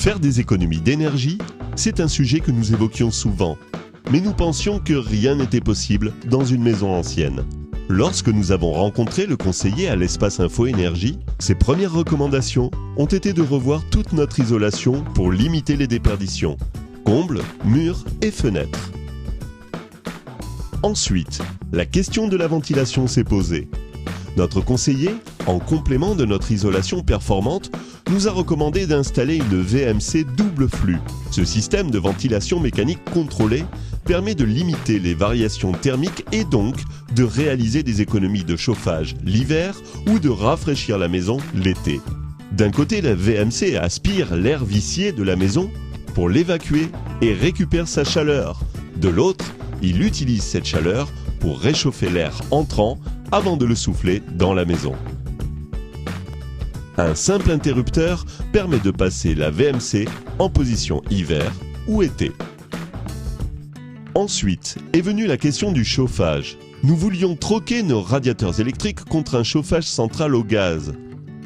Faire des économies d'énergie, c'est un sujet que nous évoquions souvent. Mais nous pensions que rien n'était possible dans une maison ancienne. Lorsque nous avons rencontré le conseiller à l'espace Info Énergie, ses premières recommandations ont été de revoir toute notre isolation pour limiter les déperditions. Combles, murs et fenêtres. Ensuite, la question de la ventilation s'est posée. Notre conseiller, en complément de notre isolation performante, nous a recommandé d'installer une VMC double flux. Ce système de ventilation mécanique contrôlée permet de limiter les variations thermiques et donc de réaliser des économies de chauffage l'hiver ou de rafraîchir la maison l'été. D'un côté, la VMC aspire l'air vicié de la maison pour l'évacuer et récupère sa chaleur. De l'autre, il utilise cette chaleur pour réchauffer l'air entrant avant de le souffler dans la maison. Un simple interrupteur permet de passer la VMC en position hiver ou été. Ensuite est venue la question du chauffage. Nous voulions troquer nos radiateurs électriques contre un chauffage central au gaz.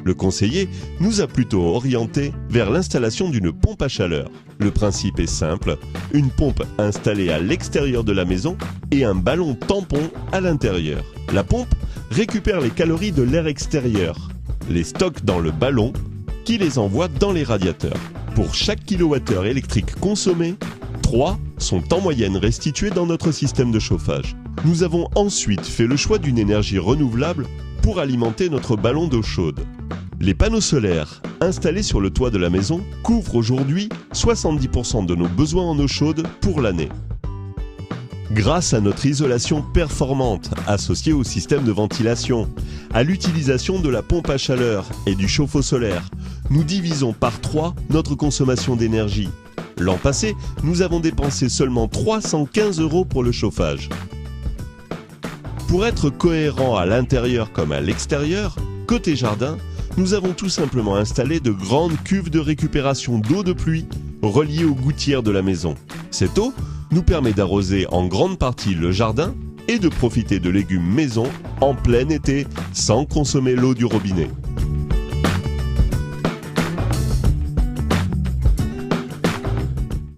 Le conseiller nous a plutôt orientés vers l'installation d'une pompe à chaleur. Le principe est simple, une pompe installée à l'extérieur de la maison et un ballon tampon à l'intérieur. La pompe récupère les calories de l'air extérieur, les stocke dans le ballon qui les envoie dans les radiateurs. Pour chaque kilowattheure électrique consommé, 3 sont en moyenne restitués dans notre système de chauffage. Nous avons ensuite fait le choix d'une énergie renouvelable pour alimenter notre ballon d'eau chaude. Les panneaux solaires installés sur le toit de la maison couvrent aujourd'hui 70% de nos besoins en eau chaude pour l'année. Grâce à notre isolation performante associée au système de ventilation, à l'utilisation de la pompe à chaleur et du chauffe-eau solaire, nous divisons par 3 notre consommation d'énergie. L'an passé, nous avons dépensé seulement 315 € pour le chauffage. Pour être cohérent à l'intérieur comme à l'extérieur, côté jardin, nous avons tout simplement installé de grandes cuves de récupération d'eau de pluie reliées aux gouttières de la maison. Cette eau nous permet d'arroser en grande partie le jardin et de profiter de légumes maison en plein été sans consommer l'eau du robinet.